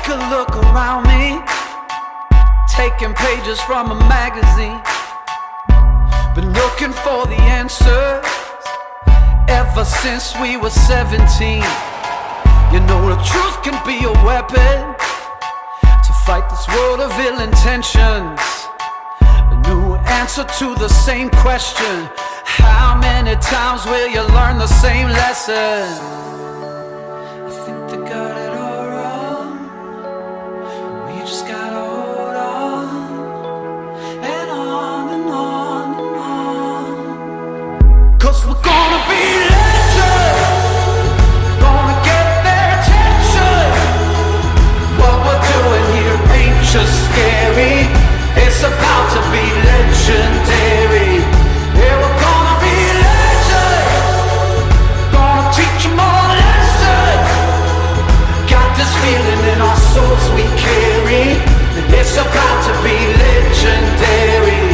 take a look around me, taking pages from a magazine. Been looking for the answers ever since we were 17. You know the truth can be a weapon to fight this world of ill intentions. A new answer to the same question: how many times will you learn the same lesson? I think they got it all wrong. We just gotta hold on and on and on and on. 'Cause we're gonna be legends, gonna get their attention. What we're doing here ain't just scary, it's about to be legendary. Yeah, we're gonna be legends, gonna teach them all a lesson. Got this feeling in our souls we carry, it's about to be legendary.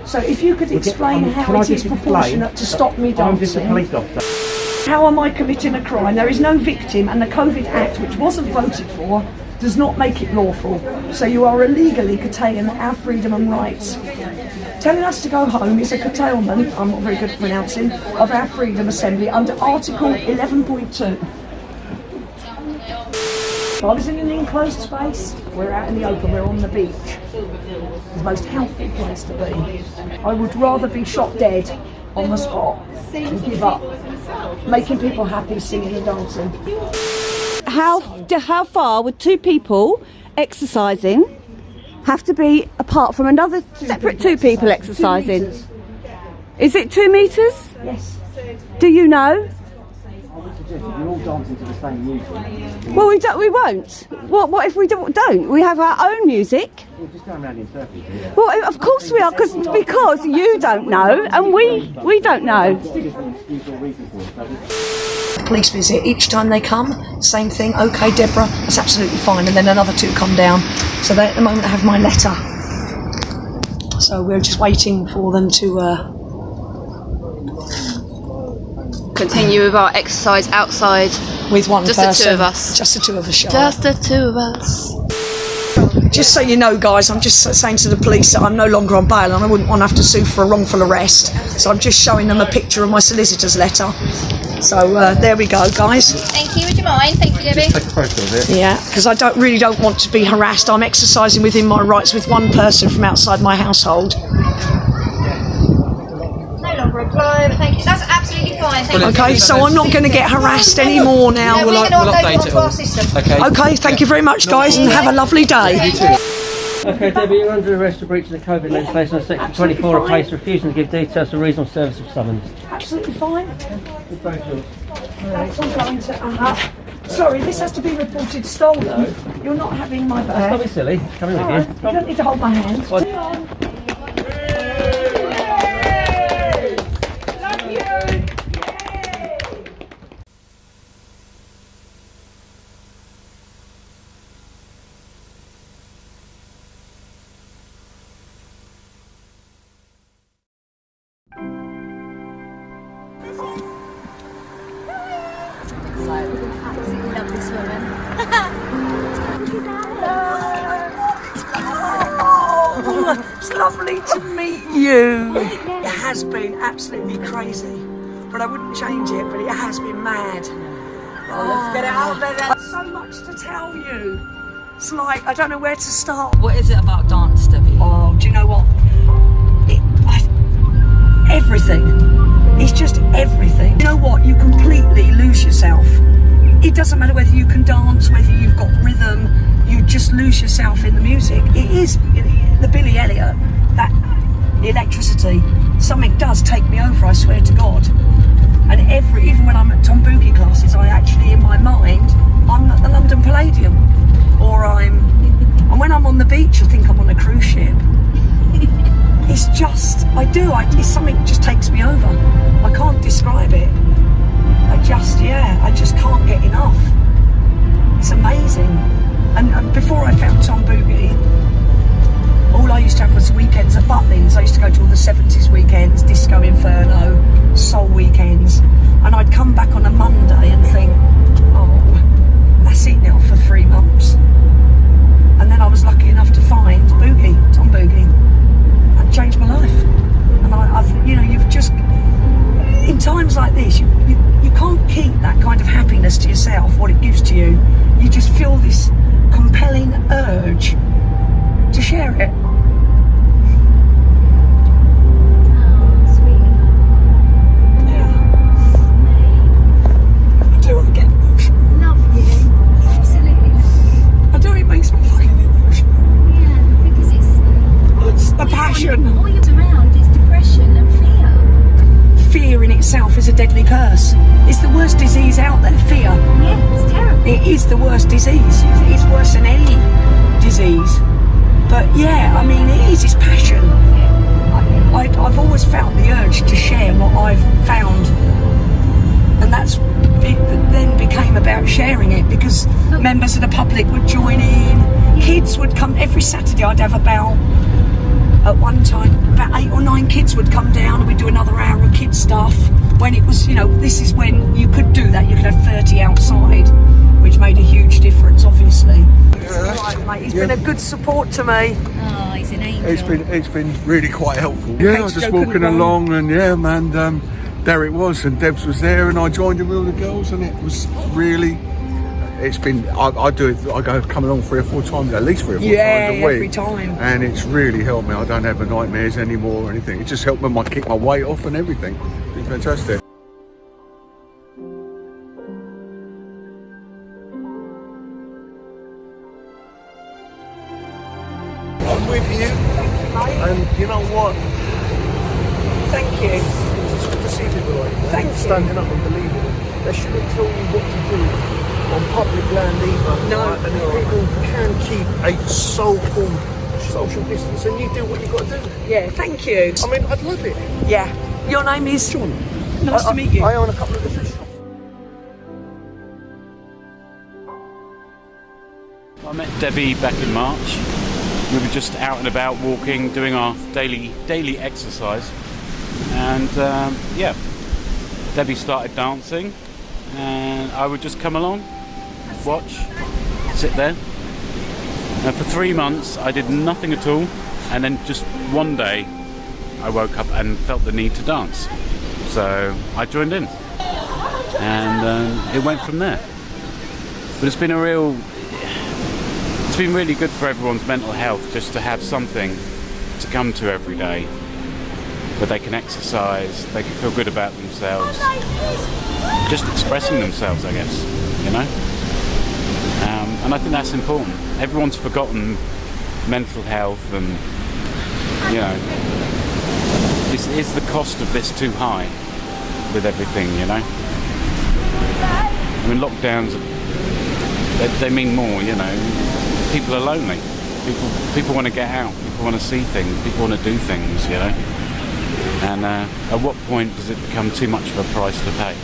So if you could explain how it is proportionate to stop me dancing. I'm just a police officer. How am I committing a crime? There is no victim, and the COVID Act, which wasn't voted for, does not make it lawful. So you are illegally curtailing our freedom and rights. Telling us to go home is a curtailment, I'm not very good at pronouncing, of our freedom assembly under Article 11.2. If I was in an enclosed space, we're out in the open, we're on the beach. The most healthy place to be. I would rather be shot dead on the spot than give up. Making people happy, singing and dancing. How far would two people exercising have to be apart from another separate two people exercising? 2 meters. Is it 2 metres? Yes. Do you know? You're all dancing to the same music. Well, we won't. What if we don't? We have our own music. We're just going around in circles here. Well, of course we are, because you don't know and we don't know. Police visit, each time they come, same thing, okay Deborah, that's absolutely fine, and then another two come down. So they at the moment have my letter. So we're just waiting for them to continue with our exercise outside with one just person. The two of us. Just the two of us, Charlotte. Just the two of us. Just so you know, guys, I'm just saying to the police that I'm no longer on bail and I wouldn't want to have to sue for a wrongful arrest. So I'm just showing them a picture of my solicitor's letter. So there we go, guys. Thank you, would you mind? Thank you, Debbie. Take a photo of it. Yeah, because I really don't want to be harassed. I'm exercising within my rights with one person from outside my household. No longer apply, but thank you. That's absolutely fine. Thank you. Okay, so I'm not going to get harassed anymore now. No, we'll update it all. Our system. Okay, thank you very much, guys, and have a lovely day. Okay, Debbie, you're under arrest for breaching the COVID legislation on Section 24 of place, refusing to give details to reasonable service of summons. Absolutely fine. Good both yours. That's all going to. Sorry, this has to be reported stolen. You're not having my bag. Don't be silly. Come in with Right, you. you don't need to hold my hand. Absolutely love this woman. It's lovely to meet you. It has been absolutely crazy, but I wouldn't change it, but it has been mad. Oh, let's get out there. There's so much to tell you. It's like, I don't know where to start. What is it about dance, Debbie? Oh, do you know what? Everything. It's just everything. You know what? You completely lose yourself. It doesn't matter whether you can dance, whether you've got rhythm, you just lose yourself in the music. It is the Billy Elliot, that electricity. Something does take me over, I swear to God. And even when I'm at Tom Boogie classes, I actually, in my mind, I'm at the London Palladium. And when I'm on the beach, I think I'm on a cruise ship. It's just, it's something just takes me over. I can't describe it. I just can't get enough. 70s weekends, Disco Inferno, Soul weekends, and I'd come back on a Monday and think, oh, that's it now for 3 months. And then I was lucky enough to find Boogie, Tom Boogie, and changed my life. And I've, you know, you've just, in times like this, you can't keep that kind of happiness to yourself, what it gives to you. You just feel this compelling urge to share it. All you're around is depression and fear. Fear in itself is a deadly curse. It's the worst disease out there, fear. Yeah, it's terrible. It is the worst disease. It's worse than any disease. But yeah, I mean, it is, it's passion. I've always felt the urge to share what I've found. And that's, it then became about sharing it because members of the public would join in. Kids would come, every Saturday I'd have about, at one time, about 8 or 9 kids would come down and we'd do another hour of kids stuff. When it was, you know, this is when you could do that. You could have 30 outside, which made a huge difference, obviously. Right, mate, he's been a good support to me. Oh, he's an angel. It's been really quite helpful. Yeah, I was just walking along and there it was, and Debs was there, and I joined in with all the girls, and it was really. It's been. I do it. I come along 3 or 4 times, at least 3 or 4 times a week. Every time. And it's really helped me. I don't have the nightmares anymore or anything. It just helped me kick my weight off and everything. It's been fantastic. I'm with you. And you know what? Thank you. It's good to see people like that. Thank you. Standing up and believing it. They shouldn't tell you what to do on public land either. No. Right? And if people can keep a so-called social distance, and you do what you've got to do. Yeah, thank you. I mean, I'd love it. Yeah. Your name is John. Nice to meet you. I own a couple of the fish shops. I met Debbie back in March. We were just out and about walking, doing our daily exercise, and Debbie started dancing, and I would just come along, watch, sit there. And for 3 months I did nothing at all, and then just one day I woke up and felt the need to dance. So I joined in, and it went from there. But it's been really good for everyone's mental health just to have something to come to every day where they can exercise, they can feel good about themselves, just expressing themselves, I guess, you know. And I think that's important. Everyone's forgotten mental health, and you know, is the cost of this too high with everything, you know? I mean, lockdowns, they mean more, you know. People are lonely. People want to get out. People want to see things. People want to do things, you know. And at what point does it become too much of a price to pay?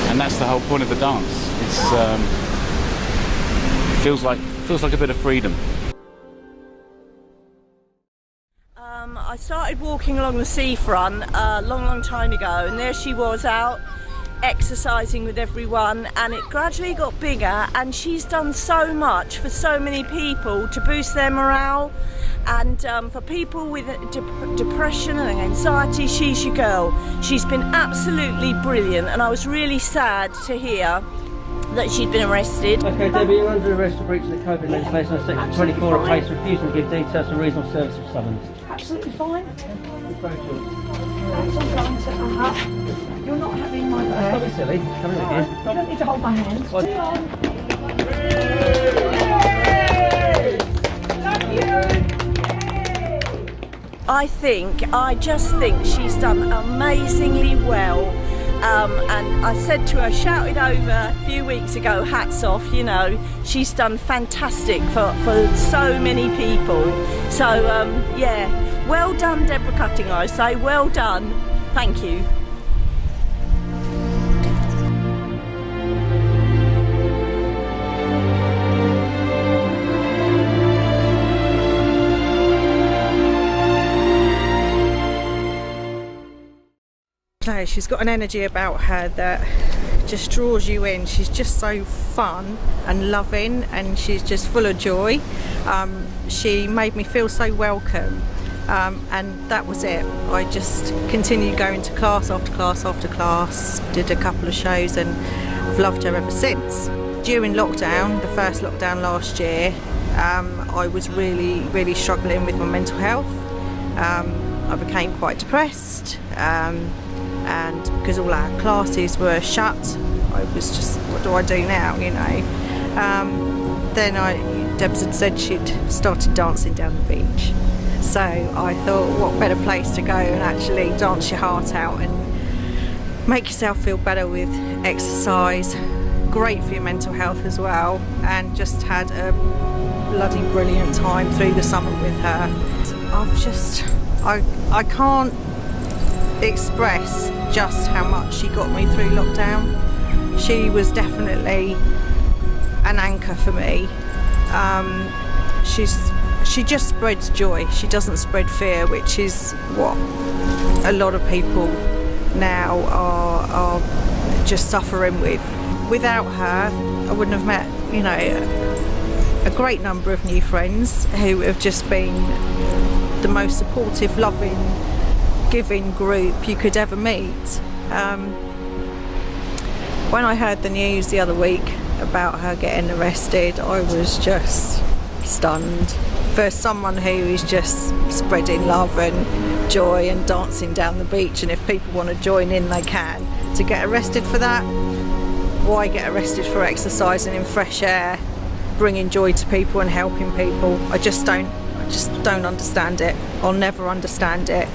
And that's the whole point of the dance. It feels like a bit of freedom. I started walking along the seafront a long time ago, and there she was out exercising with everyone, and it gradually got bigger, and she's done so much for so many people to boost their morale, and for people with depression and anxiety, she's your girl. She's been absolutely brilliant, and I was really sad to hear that she'd been arrested. Okay, Debbie, you're under arrest for breaching the COVID legislation on Section 24 of place refusing to give details for reasonable service of summons. Absolutely fine. You're not having my bag. Don't be silly. Come in again. You don't need to hold my hand. I just think she's done amazingly well. And I said to her, shouted over a few weeks ago, hats off, you know, she's done fantastic for so many people. So, yeah, well done, Deborah Cutting, I say, well done. Thank you. know, she's got an energy about her that just draws you in. She's just so fun and loving, and she's just full of joy. She made me feel so welcome, and that was it. I just continued going to class after class after class, did a couple of shows, and I've loved her ever since. During lockdown, the first lockdown last year, I was really struggling with my mental health. I became quite depressed, and because all our classes were shut, I was just, what do I do now, you know? Then Debs had said she'd started dancing down the beach, so I thought, what better place to go and actually dance your heart out and make yourself feel better with exercise. Great for your mental health as well, and just had a bloody brilliant time through the summer with her. I can't express just how much she got me through lockdown. She was definitely an anchor for me. She just spreads joy. She doesn't spread fear, which is what a lot of people now are just suffering with. Without her, I wouldn't have met, you know, a great number of new friends who have just been the most supportive, loving, giving group you could ever meet. When I heard the news the other week about her getting arrested, I was just stunned. For someone who is just spreading love and joy and dancing down the beach, and if people want to join in, they can. To get arrested for that, why get arrested for exercising in fresh air, bringing joy to people and helping people? I just don't understand it. I'll never understand it.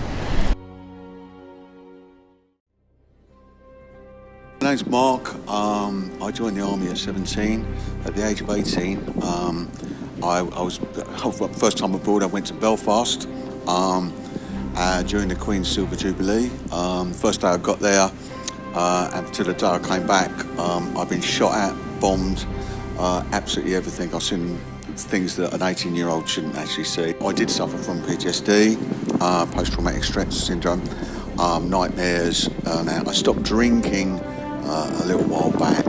My name's Mark. I joined the army at 17. At the age of 18, I was first time abroad. I went to Belfast during the Queen's Silver Jubilee. First day I got there, and to the day I came back, I've been shot at, bombed, absolutely everything. I've seen things that an 18-year-old shouldn't actually see. I did suffer from PTSD, post-traumatic stress syndrome, nightmares. Now I stopped drinking a little while back,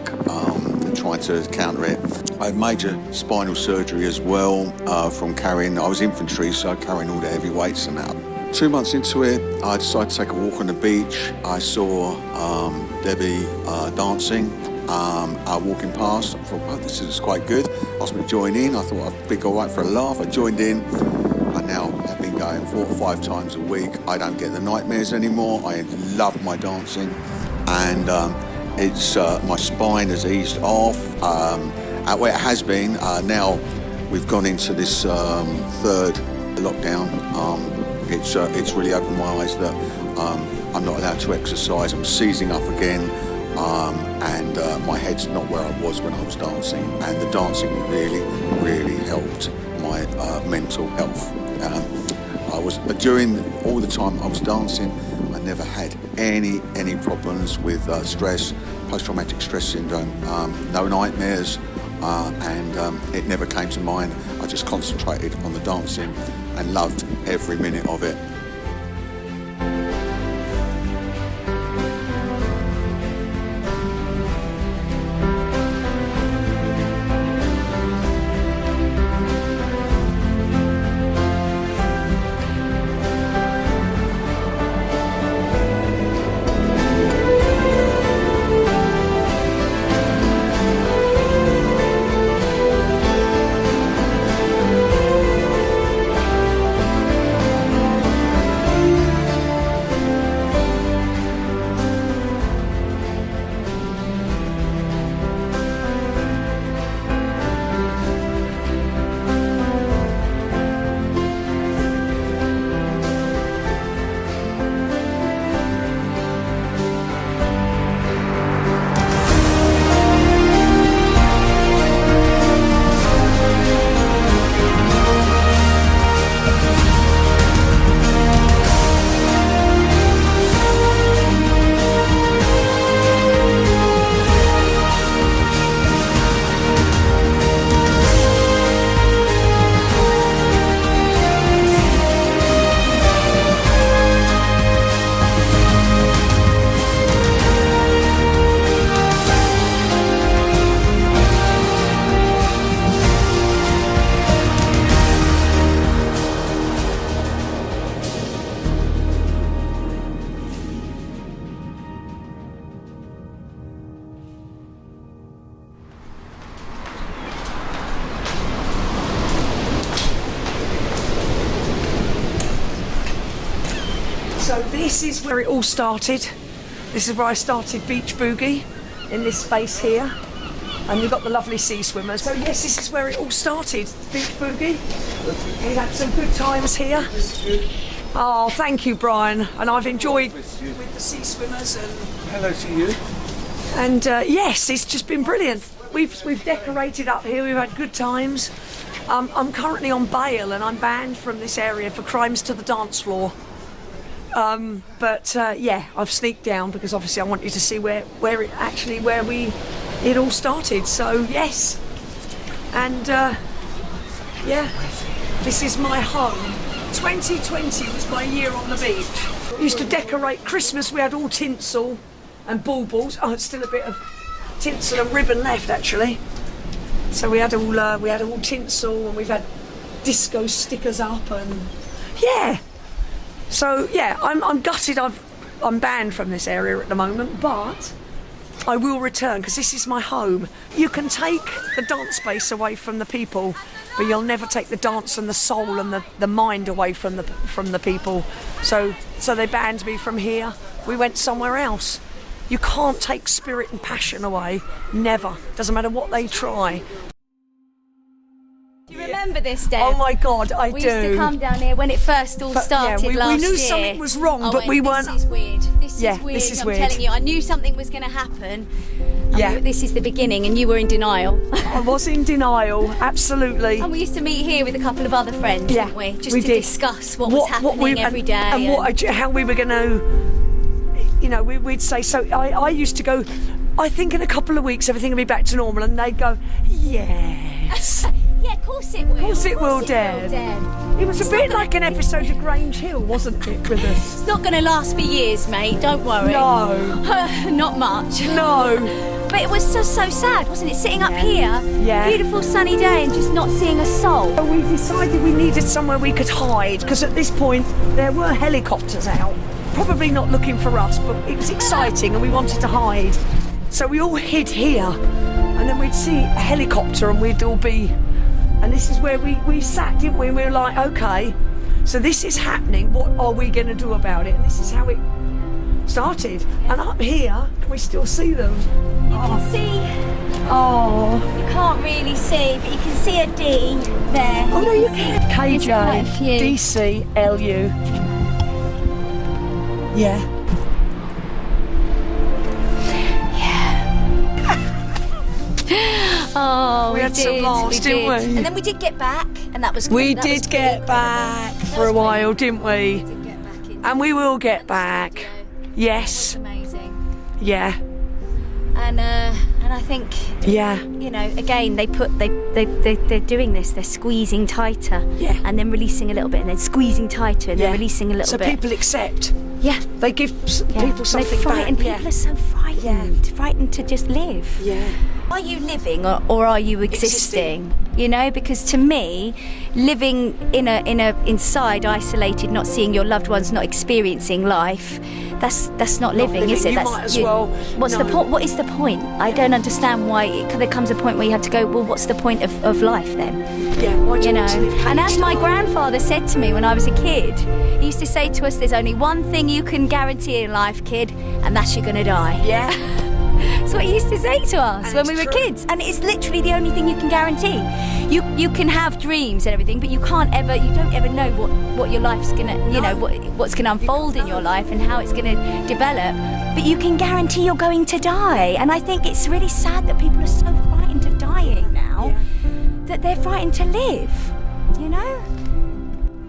trying to counter it. I had major spinal surgery as well from carrying. I was infantry, so carrying all the heavy weights and that. 2 months into it, I decided to take a walk on the beach. I saw Debbie dancing. Walking past, I thought, wow, this is quite good. Asked me to join in. I thought I'd be all right for a laugh. I joined in. I now have been going 4 or 5 times a week. I don't get the nightmares anymore. I love my dancing, and it's my spine has eased off. Where it has been, now we've gone into this third lockdown. It's really opened my eyes that I'm not allowed to exercise. I'm seizing up again. And my head's not where I was when I was dancing, and the dancing really helped my mental health. I was during all the time I was dancing, I never had any problems with stress, post-traumatic stress syndrome, no nightmares, and it never came to mind. I just concentrated on the dancing and loved every minute of it. this is where it all started. This is where I started beach boogie, in this space here. And you've got the lovely sea swimmers. So yes, this is where it all started, beach boogie. We had some good times here. Oh, thank you, Brian. And I've enjoyed with the sea swimmers. And Hello to you. And yes, it's just been brilliant. We've decorated up here. We've had good times. I'm currently on bail and I'm banned from this area for crimes to the dance floor. But yeah, I've sneaked down because obviously I want you to see where it all started. So yes, and yeah, this is my home. 2020 was my year on the beach. We used to decorate Christmas. We had all tinsel and baubles. Oh, it's still a bit of tinsel and ribbon left actually. So we had all tinsel, and we've had disco stickers up, and yeah. So yeah, I'm gutted. I'm banned from this area at the moment, but I will return because this is my home. You can take the dance space away from the people, but you'll never take the dance and the soul and the mind away from the people. So they banned me from here. We went somewhere else. You can't take spirit and passion away. Never. Doesn't matter what they try. Do you remember this, Deb? Oh my God, I do. We used to come down here when it first all started last year. We knew something was wrong, but we weren't. This is weird. This is weird. I'm telling you, I knew something was going to happen. Yeah. This is the beginning, and you were in denial. I was in denial, absolutely. And we used to meet here with a couple of other friends, didn't we? Just to discuss what was happening every day. And how we were going to, you know, we'd say, so I used to go, I think in a couple of weeks everything will be back to normal, and they'd go, yes. Yeah, of course it will. Of course it will, Deb. It was a bit like an episode of Grange Hill, wasn't it, with us? It's not going to last for years, mate. Don't worry. No. Not much. No. But it was just so sad, wasn't it? Sitting up here, beautiful sunny day, and just not seeing a soul. So we decided we needed somewhere we could hide, because at this point there were helicopters out. Probably not looking for us, but it was exciting and we wanted to hide. So we all hid here, and then we'd see a helicopter and we'd all be... And this is where we sat, didn't we? And we were like, okay, so this is happening. What are we going to do about it? And this is how it started. And up here, can we still see them? You can see. Oh. You can't really see, but you can see a D there. Oh, no, you can. KJ, DC, LU. Yeah. Oh, we had some laughs, didn't we? And then we did get back, and that was good. We did get back for a while, didn't we? We did get back into and we will get back. Yes. Amazing. Yeah. And I think, you know, again, they're doing this. They're squeezing tighter, and then releasing a little bit, and then squeezing tighter, and then releasing a little bit. So people accept. Yeah. They give people something back. People are so frightened. Frightened to just live. Yeah. Are you living or are you existing? You know, because to me, living inside, isolated, not seeing your loved ones, not experiencing life, that's not living, is it? You might as well. What's the point? What is the point? I don't understand why there comes a point where you have to go, well, what's the point of life then? Yeah, why do you want to live? And as my grandfather said to me when I was a kid, he used to say to us, there's only one thing you can guarantee in life, kid, and that's you're going to die. Yeah. That's what he used to say to us when we were kids, and it's literally the only thing you can guarantee. You can have dreams and everything, but you don't ever know what your life's gonna, what's gonna unfold in your life and how it's gonna develop. But you can guarantee you're going to die, and I think it's really sad that people are so frightened of dying now that they're frightened to live. You know.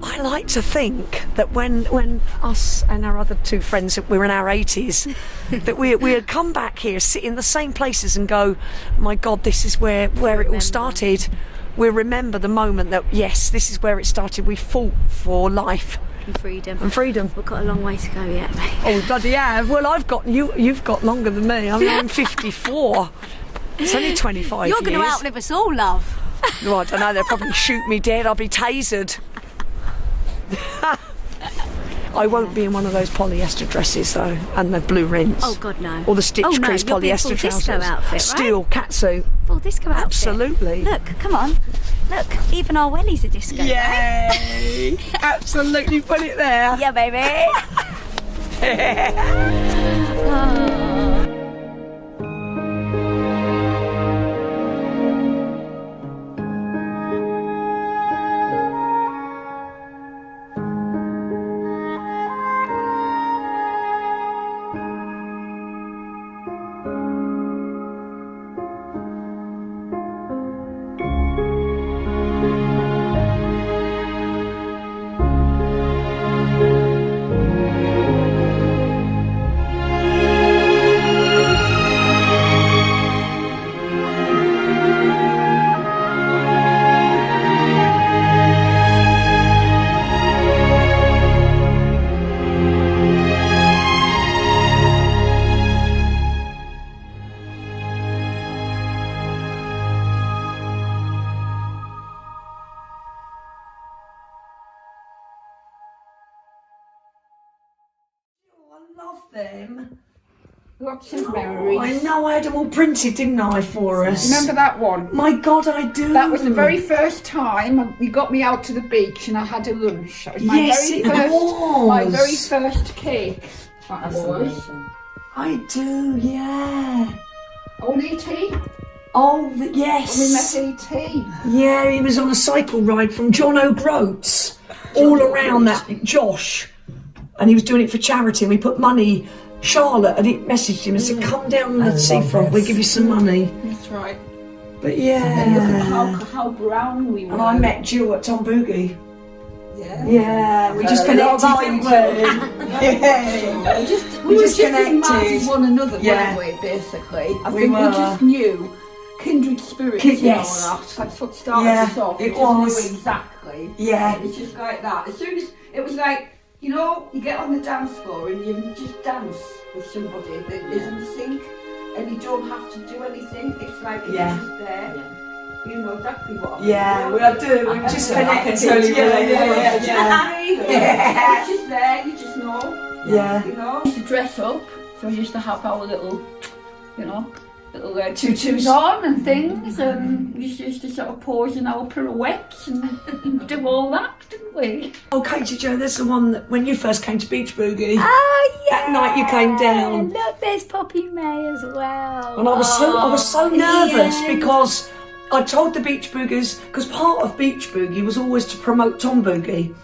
I like to think that when us and our other two friends, we were in our 80s, that we had come back here, sit in the same places and go, my God, this is where it all started. We remember the moment that, yes, this is where it started. We fought for life. And freedom. And freedom. We've got a long way to go yet, mate. Oh, bloody have. Well, you've got longer than me. I'm 54. It's only 25 You're years. going to outlive us all, love. Well, I don't know, they'll probably shoot me dead. I'll be tasered. I won't be in one of those polyester dresses though, and the blue rinse. Oh God, no. Or the stitch crease polyester trousers. Disco outfit, right? Steel catsuit. Full disco outfit. Absolutely. Look, come on. Look, even our wellies are disco. Yay! Right? Absolutely, put it there. Yeah, baby. I love them. Lots of memories. I know, I had them all printed, didn't I, for us? Remember that one? My God, I do. That was the very first time you got me out to the beach and I had a lunch. That was my my very first cake. That was. I do, yeah. Old E.T. Oh, yes. We met E.T. Yeah, he was on a cycle ride from John O'Groats all around that, Josh. And he was doing it for charity, and we put money. Charlotte had messaged him and said, come down on the seafront, we'll give you some money. That's right. But yeah. And look at how brown we were. And I met Jill at Tom Boogie. Yeah. Yeah, we just connected, didn't we? Yeah. We just connected. as mad as one another, Yeah. weren't we, basically? I We think were. we just knew kindred spirits Yes. and all that. That's what started Yeah, us off. it We just was. knew exactly. Yeah. It was just like that. As soon as it was like, you know, you get on the dance floor and you just dance with somebody that is in sync and you don't have to do anything. It's like it's just there. Yeah. You know exactly what I mean. Yeah, we do. We've just connected. Yeah. It's just there, you just know. Yeah. You know? We used to dress up, so we used to have our little, you know, little tutus on and things, and we used to sort of pose in our pirouettes and do all that, didn't we? Oh, Katie Jo, there's the one that when you first came to Beach Boogie. Oh yeah. That night you came down. Look, there's Poppy May as well. And I was so nervous because I told the Beach Boogers, because part of Beach Boogie was always to promote Tom Boogie,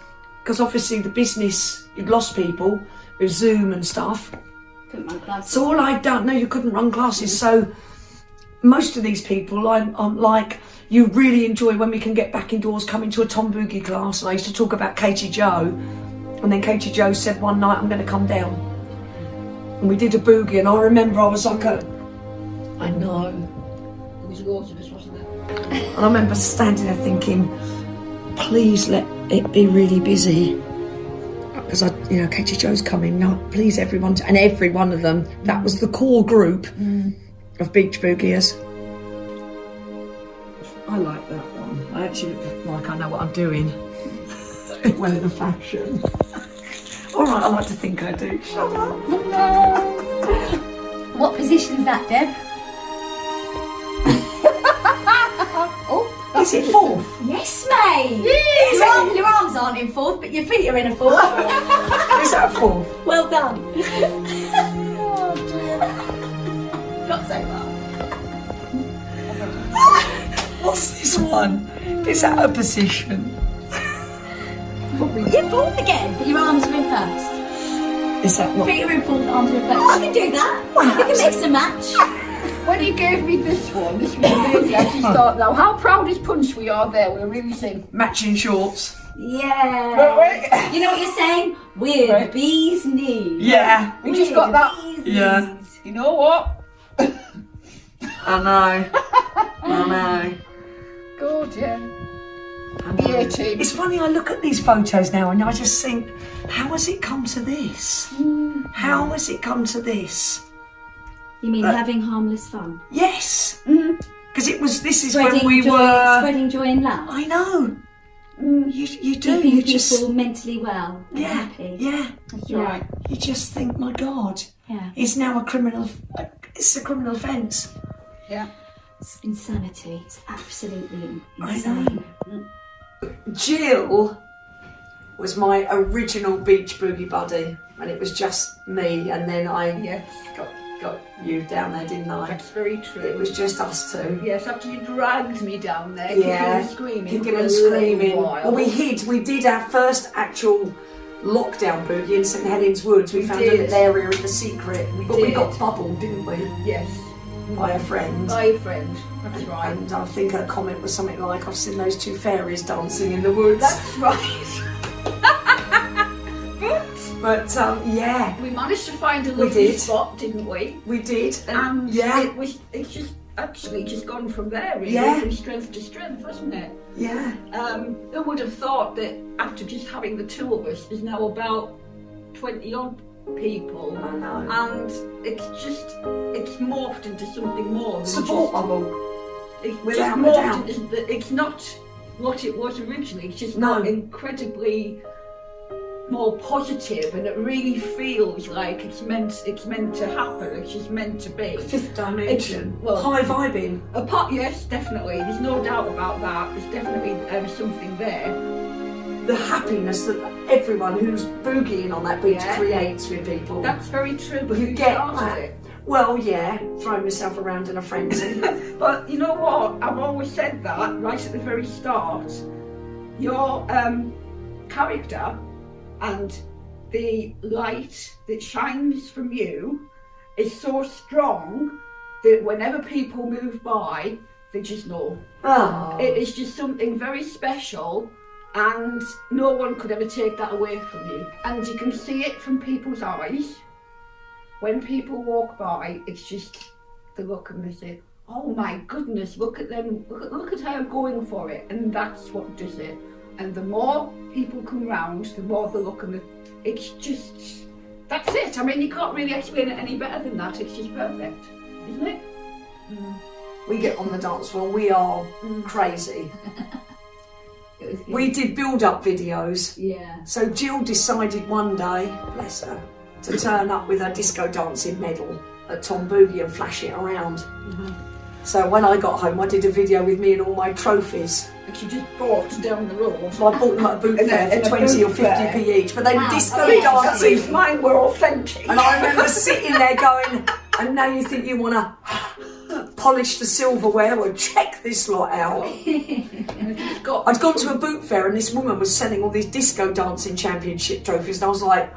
because obviously the business, you'd lost people with Zoom and stuff. Couldn't run classes. So all I'd done, no, you couldn't run classes. So most of these people, I'm like, you really enjoy when we can get back indoors, coming to a Tom Boogie class. And I used to talk about Katie Jo, and then Katie Jo said one night, I'm going to come down. And we did a boogie, and I remember I was like I know. It was loads of us, wasn't it? And I remember standing there thinking, please let it be really busy. Because Katie Jo's coming. No, please, everyone, and every one of them. That was the core group of Beach Boogiers. I like that one. I actually look like I know what I'm doing. Well, the fashion. All right, I like to think I do. Shut up. No. What position's that, Deb? Is it fourth? Yes, mate. Your arms aren't in fourth, but your feet are in a fourth. Is that fourth? Well done. Oh dear. Not so far. What's this one? Is that a position? You're fourth again, but your arms are in first. Is that what? Feet are in fourth, arms are in first. I can do that. We can mix and match. When he gave me this one, this was amazing. I just thought, now, how proud as punch we are there. We're really saying Matching shorts. Yeah. You know what you're saying? We're the bee's knees. Yeah. we just got that. Yeah. You know what? I know. Good, yeah. The A-team. It's funny, I look at these photos now and I just think, how has it come to this? How has it come to this? You mean having harmless fun? Yes. Because this is Spreading when we joy, were... spreading joy and love. I know. You do. Keeping You people just... mentally well and happy. Yeah. That's right. You just think, my God, Yeah. it's now a criminal... It's a criminal offence. Yeah. It's insanity. It's absolutely I insane. know. Jill was my original beach boogie buddy, and it was just me, and then I got you down there, didn't I? That's very true. It was just us two. Yes, after you dragged me down there, Yeah, kicking and screaming. Well, we did our first actual lockdown boogie in St Helens Woods. We found a little area in the secret, but we got bubbled, didn't we? Yes. By a friend. By a friend, that's right. And I think her comment was something like, I've seen those two fairies dancing in the woods. That's right. But yeah. We managed to find a lovely spot, didn't we? We did. And yeah. It's just actually just gone from there, really, from strength to strength, hasn't it? Yeah. Who would have thought that after just having the two of us, there's now about 20 odd people. I know. And it's morphed into something more than support bubble. Without a doubt. It's not what it was originally. It's just incredibly more positive, and it really feels like it's meant to happen. It's just meant to be. Fifth dimension. High vibing. Yes, definitely. There's no doubt about that. There's definitely something there. The happiness that everyone who's boogieing on that beach creates with people. That's very true. But you get that. Well, yeah, throwing myself around in a frenzy. But you know what? I've always said that right at the very start. Your character and the light that shines from you is so strong that whenever people move by, they just know. Oh. It is just something very special, and no one could ever take that away from you. And you can see it from people's eyes. When people walk by, it's just the look, and they say, oh my goodness, look at them, look at her going for it. And that's what does it. And the more people come round, the more they look, and it's just, that's it. I mean, you can't really explain it any better than that. It's just perfect, isn't it? We get on the dance floor, we are crazy. We did build-up videos. Yeah. So Jill decided one day, bless her, to turn up with her disco dancing medal at Tom Boogie and flash it around. So when I got home, I did a video with me and all my trophies. And she just bought down the road. So I bought them at a boot fair for 20 or 50p each, but they were disco dancing. Mine were authentic. And I remember sitting there going, and now you think you want to polish the silverware? Well, check this lot out. I'd gone to a boot fair and this woman was selling all these disco dancing championship trophies, and I was like,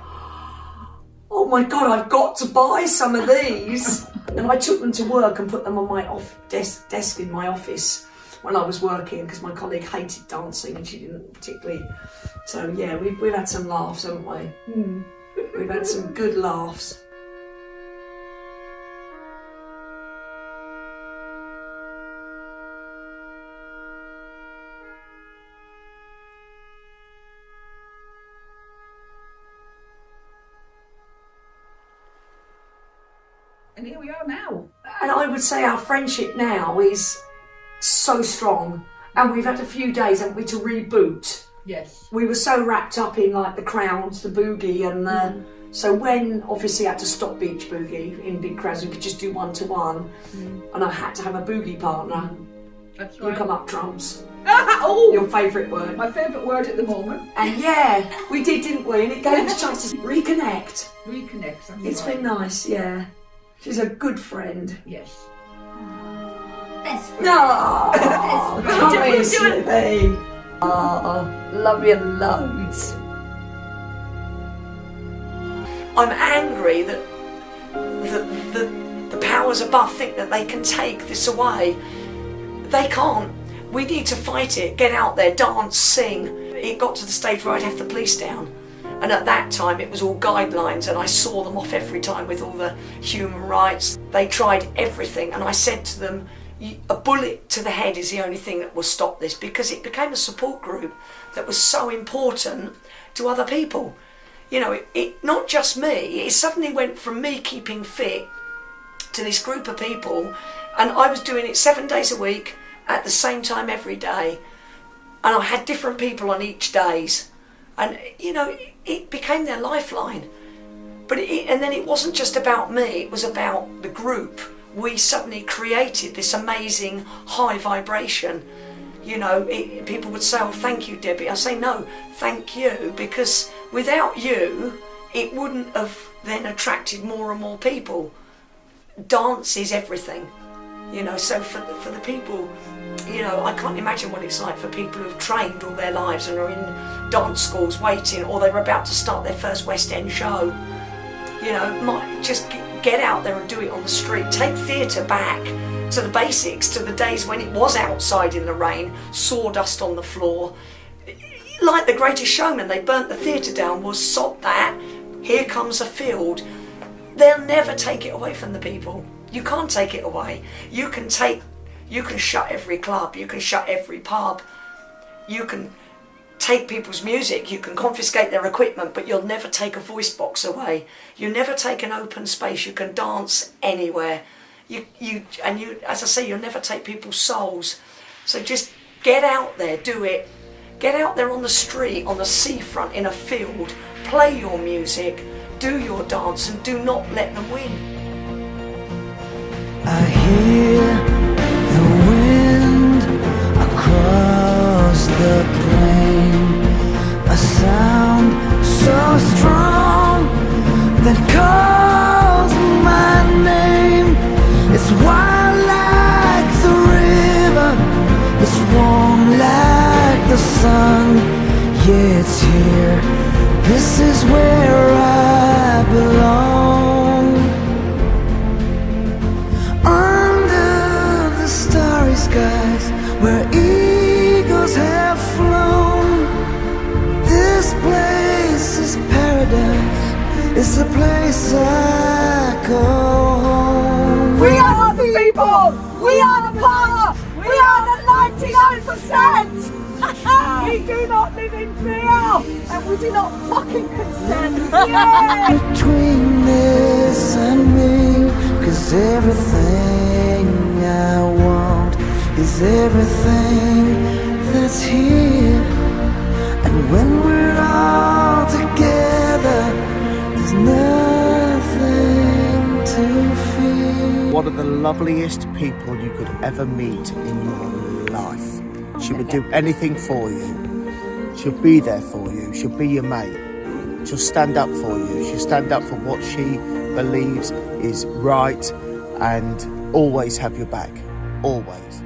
oh my God, I've got to buy some of these. And I took them to work and put them on my desk in my office when I was working, because my colleague hated dancing and she didn't particularly. So yeah, we've had some laughs, haven't we? We've had some good laughs. And here we are now. And I would say our friendship now is so strong. And we've had a few days, haven't we, to reboot. Yes. We were so wrapped up in like the crowds, the boogie, and so when obviously I had to stop beach boogie in big crowds, we could just do one-to-one, and I had to have a boogie partner. That's right. You come up trumps. Oh! Your favourite word. My favourite word at the moment. And yeah, we did, didn't we? And it gave us a chance to reconnect. Reconnect. It's been nice, yeah. She's a good friend. Yes. Best friend. No, come We're here, doing- Smithy. Love you loads. I'm angry that the powers above think that they can take this away. They can't. We need to fight it. Get out there, dance, sing. It got to the stage where I'd have the police down. And at that time it was all guidelines, and I saw them off every time with all the human rights. They tried everything, and I said to them, a bullet to the head is the only thing that will stop this, because it became a support group that was so important to other people. You know, it not just me, it suddenly went from me keeping fit to this group of people, and I was doing it 7 days a week at the same time every day, and I had different people on each days, and you know, it became their lifeline. But and then it wasn't just about me, it was about the group. We suddenly created this amazing high vibration. You know, people would say, oh, thank you, Debbie. I say, no, thank you, because without you, it wouldn't have then attracted more and more people. Dance is everything, you know, so for the people, you know, I can't imagine what it's like for people who've trained all their lives and are in dance schools waiting, or they're about to start their first West End show. You know, just get out there and do it on the street. Take theatre back to the basics, to the days when it was outside in the rain, sawdust on the floor. Like The Greatest Showman, they burnt the theatre down, was sod that, here comes a field. They'll never take it away from the people. You can't take it away. You can shut every club, you can shut every pub, you can take people's music, you can confiscate their equipment, but you'll never take a voice box away. You never take an open space. You can dance anywhere. You as I say, you'll never take people's souls. So just get out there, do it. Get out there on the street, on the seafront, in a field, play your music, do your dance, and do not let them win. I hear the wind across the plain, a sound so strong that calls my name. It's wild like the river, it's warm like the sun. Yeah, it's here, this is where I belong. Under the starry skies where eagles have flown, this place is paradise, it's the place I call home. We are the people! We are the power! We are the 99%! We do not live in fear! And we do not fucking consent! Yeah! Between this and me, 'cause everything I want is everything that's here. And when we're all together, there's nothing to fear. One of the loveliest people you could ever meet in your life. She would do anything for you. She'll be there for you. She'll be your mate. She'll stand up for you. She'll stand up for what she believes is right and always have your back. Always.